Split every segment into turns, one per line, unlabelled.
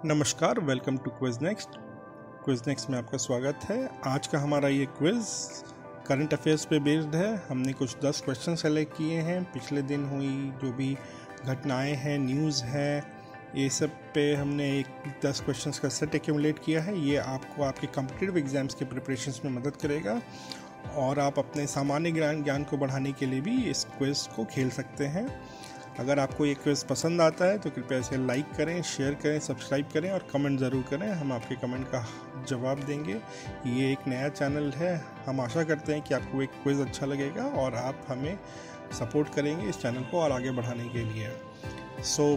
नमस्कार, welcome to quiz next. Quiz next में आपका स्वागत है। आज का हमारा ये क्विज करंट अफेयर्स पे बेस्ड है। हमने कुछ 10 क्वेश्चन सेलेक्ट किए हैं। पिछले दिन हुई जो भी घटनाएं हैं, न्यूज़ है, ये सब पे हमने एक 10 क्वेश्चंस का सेट एक्यूमुलेट किया है। ये आपको आपके कॉम्पिटिटिव एग्जाम्स के प्रिपरेशंस में मदद करेगा और आप अपने सामान्य ज्ञान को बढ़ाने के लिए भी इस क्विज को खेल सकते हैं। अगर आपको ये क्विज पसंद आता है तो कृपया इसे लाइक करें, शेयर करें, सब्सक्राइब करें और कमेंट ज़रूर करें। हम आपके कमेंट का जवाब देंगे। ये एक नया चैनल है। हम आशा करते हैं कि आपको एक क्विज अच्छा लगेगा और आप हमें सपोर्ट करेंगे इस चैनल को और आगे बढ़ाने के लिए। सो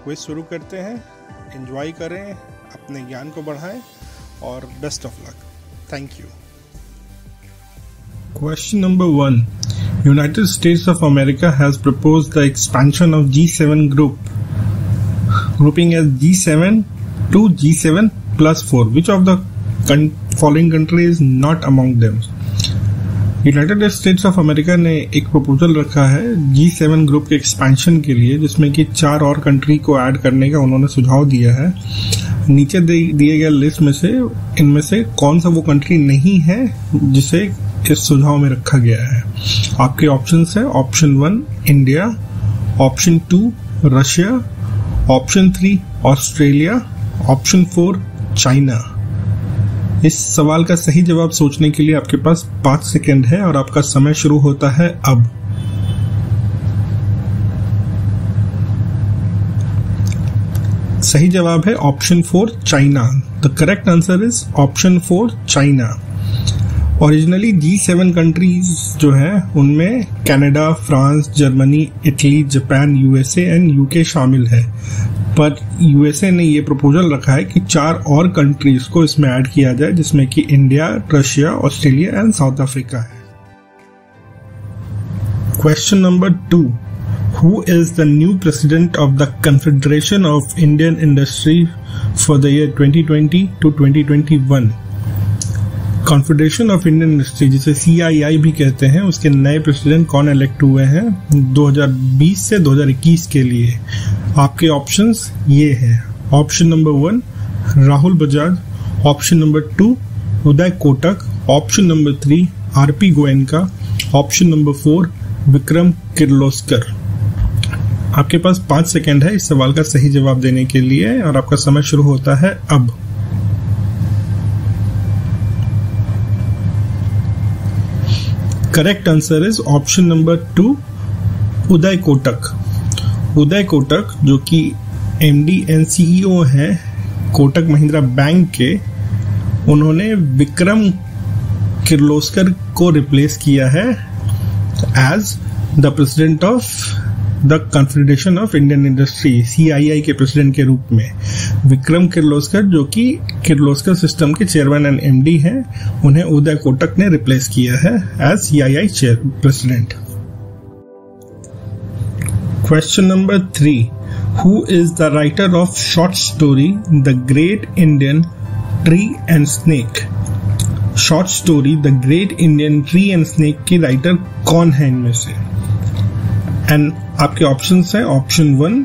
क्विज शुरू करते हैं। एंजॉय करें, अपने ज्ञान को बढ़ाएं और best of luck. Thank you. Question number 1. United States of America has proposed the expansion of G7 grouping as G7 to G7 plus 4. Which of the following country is not among them? United states of America ने एक proposal रखा है G7 group के expansion के लिए, जिसमें कि 4 और कंट्री को ऐड करने का उन्होंने सुझाव दिया है। नीचे दिए गए लिस्ट में से इनमें से कौन सा वो कंट्री नहीं है जिसे इस सुझाव में रखा गया है? आपके ऑप्शंस है option 1 India, option 2 Russia, option 3 Australia, option 4 China. इस सवाल का सही जवाब सोचने के लिए आपके पास 5 सेकंड है और आपका समय शुरू होता है अब। सही जवाब है option 4 China. The correct answer is option 4 China. Originally G7 countries जो है उनमें Canada, France, Germany, Italy, Japan, USA and UK शामिल है, पर USA ने ये प्रपोजल रखा है कि 4 और कंट्रीज को इसमें ऐड किया जाए, जिसमें कि India, Russia, Australia and South Africa है। Question number 2. Who is the new president of the Confederation of Indian Industry for the year 2020 to 2021? Confederation of Indian industry, जिसे CII भी कहते हैं, उसके नए प्रेसिडेंट कौन इलेक्ट हुए हैं 2020 से 2021 के लिए? आपके ऑप्शंस ये हैं। Option number 1 Rahul Bajaj, option number 2 Uday Kotak, option number 3 RP Goenka, option number 4 Vikram Kirloskar. आपके पास 5 सेकंड है इस सवाल का सही जवाब देने के लिए और आपका समय शुरू होता है अब। Correct answer is option number 2 Uday Kotak. Uday Kotak जो कि MD एंड CEO हैं कोटक महिंद्रा बैंक के, उन्होंने विक्रम किर्लोस्कर को रिप्लेस किया है as the president of the confederation of Indian industry, CII के प्रेसिडेंट के रूप में। विक्रम किर्लोस्कर जो कि किर्लोस्कर सिस्टम के चेयरमैन एंड MD हैं, उन्हें उदय कोटक ने रिप्लेस किया है as CII chair president. Question number 3. Who is the writer of short story The Great Indian Tree and Snake? Short story the great Indian tree and snake की writer कौन है इनमें से? एंड आपके ऑप्शंस हैं option 1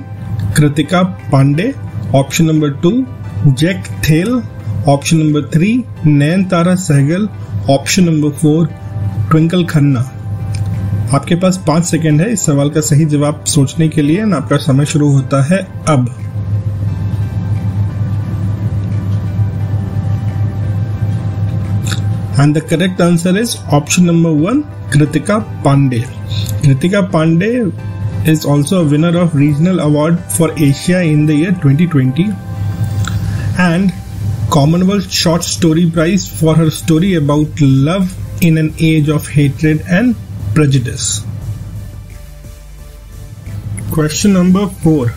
Kritika Pandey, option number 2 Jack Thayil, option number 3 Nayantara Sahgal, option number 4 Twinkle Khanna. आपके पास 5 second है इस सवाल का सही जवाब सोचने के लिए। आपका समय शुरू होता है अब। And the correct answer is option number 1 Kritika Pandey. Kritika Pandey is also a winner of Regional Award for Asia in the year 2020 and Commonwealth Short Story Prize for her story about love in an age of hatred and prejudice. Question number 4.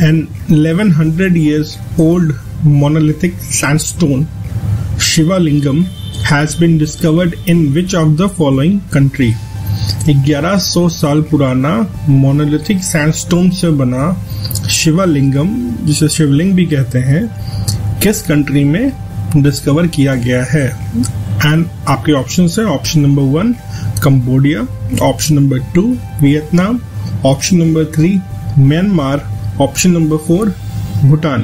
An 1100 years old monolithic sandstone Shiva Lingam has been discovered in which of the following country? 1100 साल पुराना monolithic sandstone से बना शिवलिंगम, जिसे शिवलिंग भी कहते हैं, किस country में डिस्कवर किया गया है? एंड आपके ऑप्शंस है option number 1 Cambodia, option number 2 Vietnam, option number 3 Myanmar, option number 4 Bhutan.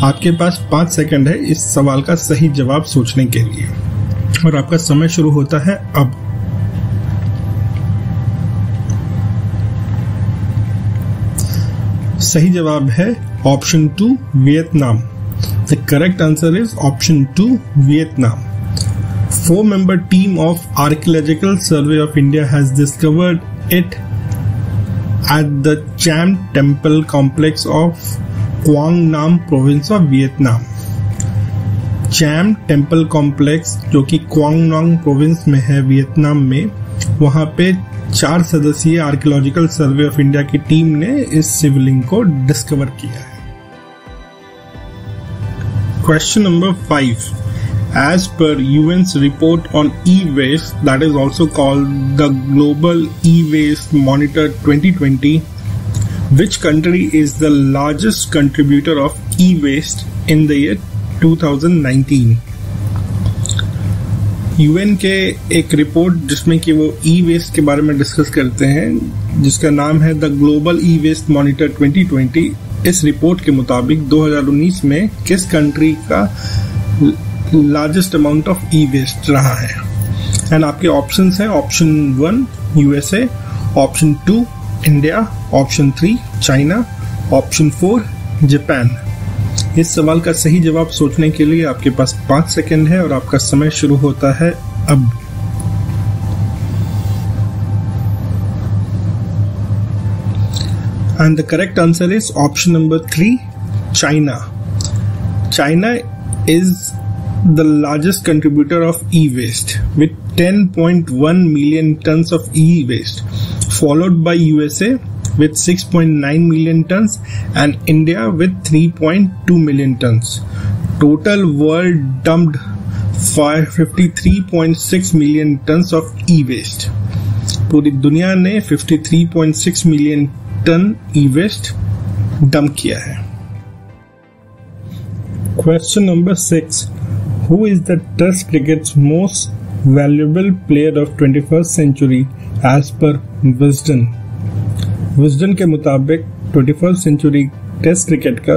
आपके पास 5 सेकंड है इस सवाल का सही जवाब सोचने के लिए और आपका समय शुरू होता है अब। सही जवाब है option 2 Vietnam. The correct answer is option 2 Vietnam. 4-member team of Archaeological Survey of India has discovered it at the Cham Temple complex of Quang Nam province of Vietnam। Cham Temple complex जो कि Quang नाम province में है Vietnam में, वहां पे 4 सदस्यीय archaeological survey of India की टीम ने इस शिवलिंग को डिस्कवर किया है। Question number 5। As per UN's report on e-waste, that is also called the Global E-Waste Monitor 2020, which country is the largest contributor of e-waste in the year 2019? UN के एक report जिसमें कि वो ई-वेस्ट के बारे में डिस्कस करते हैं, जिसका नाम है द ग्लोबल ई-वेस्ट मॉनिटर 2020। इस रिपोर्ट के मुताबिक 2019 में किस कंट्री का largest amount of e waste रहा है? एंड आपके ऑप्शंस हैं option 1 USA, option 2 India, option 3 China, option 4 Japan. इस सवाल का सही जवाब सोचने के लिए आपके पास 5 सेकंड है और आपका समय शुरू होता है अब। And the correct answer is option number 3 China. China is the largest contributor of e-waste with 10.1 million tons of e-waste, followed by USA with 6.9 million tons and India with 3.2 million tons. Total world dumped 53.6 million tons of e-waste. पूरी दुनिया ने 53.6 million ton e-waste dump किया है. Question number 6. Who is the Test cricket's most valuable player of 21st century as per Wisden? Wisden के मुताबिक 21st century test cricket का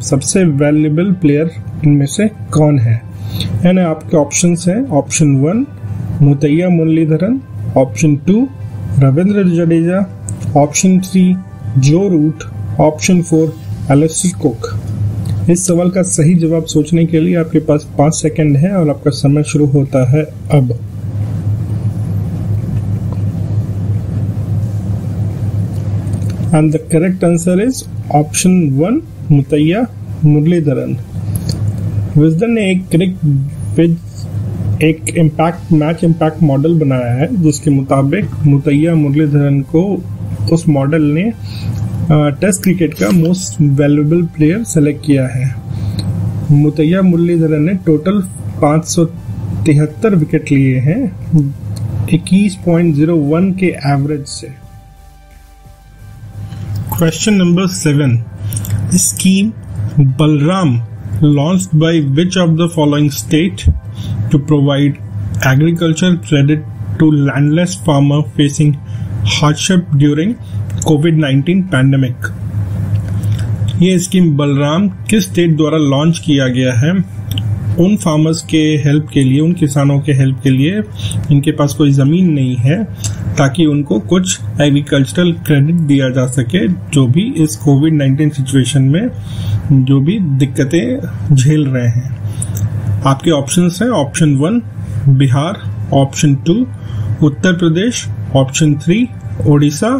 सबसे valuable player इनमें से कौन है? यानी आपके ऑप्शंस हैं option 1 Muttiah Muralitharan, option 2 Ravindra Jadeja, option 3 Joe root, option 4 Alastair cook. इस सवाल का सही जवाब सोचने के लिए आपके पास 5 सेकंड है और आपका समय शुरू होता है अब. And the correct answer is option 1 Muttiah Muralitharan. Wisden ने एक मैच इम्पैक्ट मॉडल बनाया है जिसके मुताबिक मुतैया मुरलीधरन को उस मॉडल ने टेस्ट क्रिकेट का मोस्ट वैल्यूएबल प्लेयर सेलेक्ट किया है. मुतैया मुरलीधरन ने टोटल 573 विकेट लिए हैं 21.01 के एवरेज से. Question number 7. Scheme Balram launched by which of the following state to provide agriculture credit to landless farmer facing hardship during COVID-19 pandemic? ये scheme Balram किस state द्वारा लॉन्च किया गया है उन फार्मर्स के हेल्प के लिए, उन किसानों के हेल्प के लिए इनके पास कोई ज़मीन नहीं है, ताकि उनको कुछ एग्रीकल्चरल क्रेडिट दिया जा सके जो भी इस कोविड-19 सिचुएशन में जो भी दिक्कतें झेल रहे हैं. आपके ऑप्शंस हैं option 1 Bihar, option 2 Uttar Pradesh, option 3 Odisha,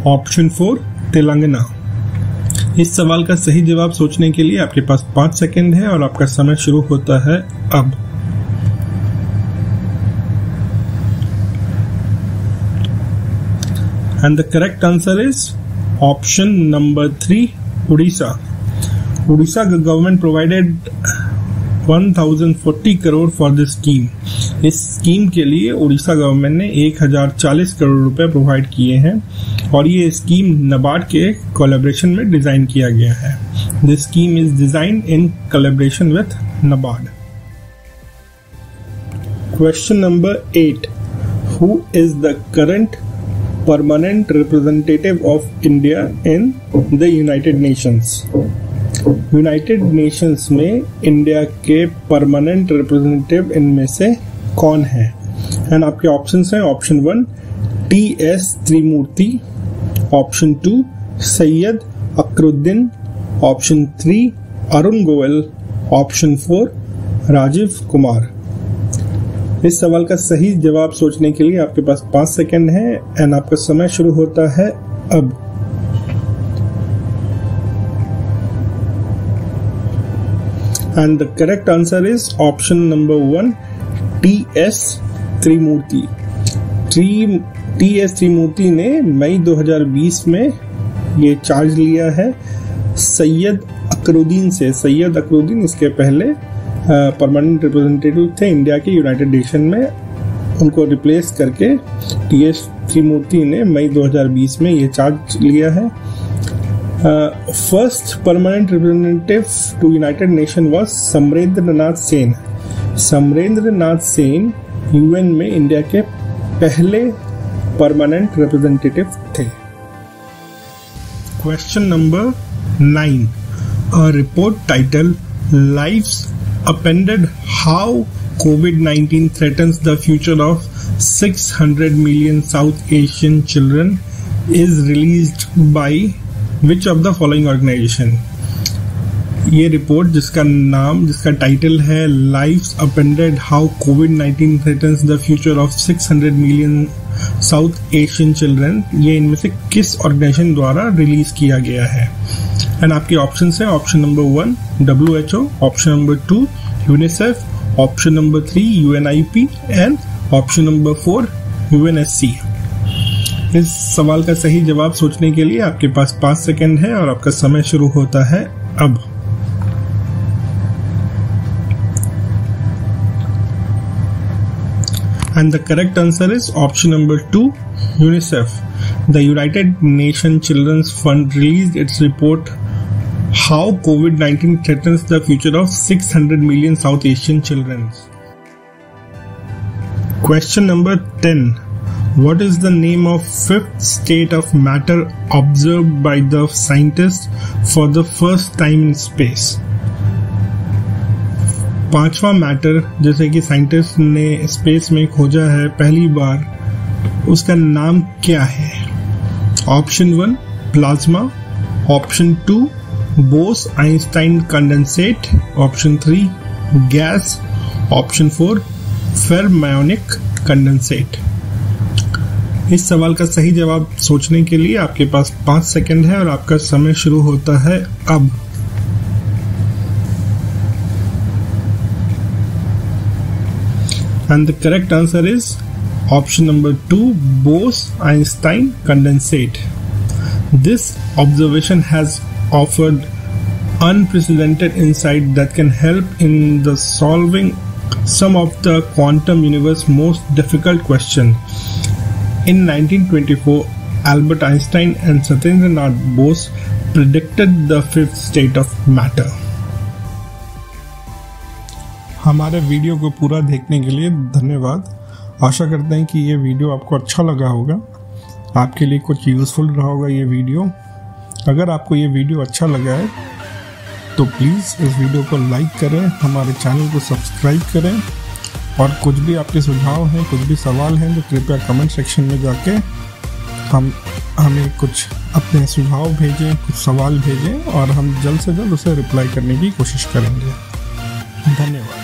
option 4 Telangana. इस सवाल का सही जवाब सोचने के लिए आपके पास 5 सेकंड है और आपका समय शुरू होता है अब. And the correct answer is option number 3 Odisha. Odisha government provided 1040 crore for this scheme. इस स्कीम के लिए उड़ीसा गवर्नमेंट ने 1040 करोड़ रुपए प्रोवाइड किए हैं और ये स्कीम नबार्ड के कोलैबोरेशन में डिजाइन किया गया है. This scheme is design in collaboration with NABARD. Question number 8. Who is the current permanent representative of India in the United Nations? United Nations में इंडिया के परमानेंट रिप्रेजेंटेटिव इनमें से कौन है? एंड आपके ऑप्शंस हैं option 1 T S. Tirumurti, option 2 Syed Akbaruddin, option 3 Arun Goyal, option 4 Rajiv Kumar. इस सवाल का सही जवाब सोचने के लिए आपके पास 5 सेकंड है एंड आपका समय शुरू होता है अब। And the correct answer is option number 1 T S. Tirumurti. T S. Tirumurti ने मई 2020 में ये चार्ज लिया है सैयद अकरुद्दीन इसके पहले परमानेंट रिप्रेजेंटेटिव थे इंडिया के यूनाइटेड नेशन में, उनको रिप्लेस करके टी.एस. त्रिमूर्ति ने मई 2020 में ये चार्ज लिया है। First permanent representative to united nation was Samarendra Nath Sen UN में इंडिया के पहले परमानेंट रिप्रेजेंटेटिव थे। Question number 9, a report titled Lives Upended How COVID-19 Threatens the Future of 600 Million South Asian Children is released by which of the following organization? ये report जिसका title है Lives Upended How COVID-19 Threatens the Future of 600 Million South Asian Children, ये इनमें से किस organisation द्वारा release किया गया है? एंड आपके ऑप्शन है option number 1 WHO, option number 2 UNICEF, option number 3 UNIP and option number 4 UNSC। इस सवाल का सही जवाब सोचने के लिए आपके पास 5 सेकंड है और आपका समय शुरू होता है अब। And the correct answer is option number 2 UNICEF. The United Nations Children's Fund released its report How COVID-19 Threatens the Future of 600 Million South Asian Children. Question number 10. What is the name of fifth state of matter observed by the scientists for the first time in space? पांचवा matter जैसे कि scientist ने space में खोजा है पहली बार, उसका नाम क्या है? Option 1 plasma, option 2 Bose Einstein condensate, option 3 gas, option 4 fermionic condensate. इस सवाल का सही जवाब सोचने के लिए आपके पास 5 सेकंड है और आपका समय शुरू होता है अब। And the correct answer is option number 2 Bose-Einstein condensate. This observation has offered unprecedented insight that can help in the solving some of the quantum universe most difficult question. In 1924, Albert Einstein and Satyendranath Bose predicted the fifth state of matter. हमारे video को पूरा देखने के लिए धन्यवाद। आशा करते हैं कि ये वीडियो आपको अच्छा लगा होगा, आपके लिए कुछ यूज़फुल रहा होगा ये वीडियो। अगर आपको ये वीडियो अच्छा लगा है तो प्लीज़ इस वीडियो को लाइक करें, हमारे चैनल को सब्सक्राइब करें और कुछ भी आपके सुझाव हैं, कुछ भी सवाल हैं तो कृपया कमेंट सेक्शन में जाके हमें कुछ अपने सुझाव भेजें, कुछ सवाल भेजें और हम जल्द से जल्द उसे रिप्लाई करने की कोशिश करेंगे। धन्यवाद।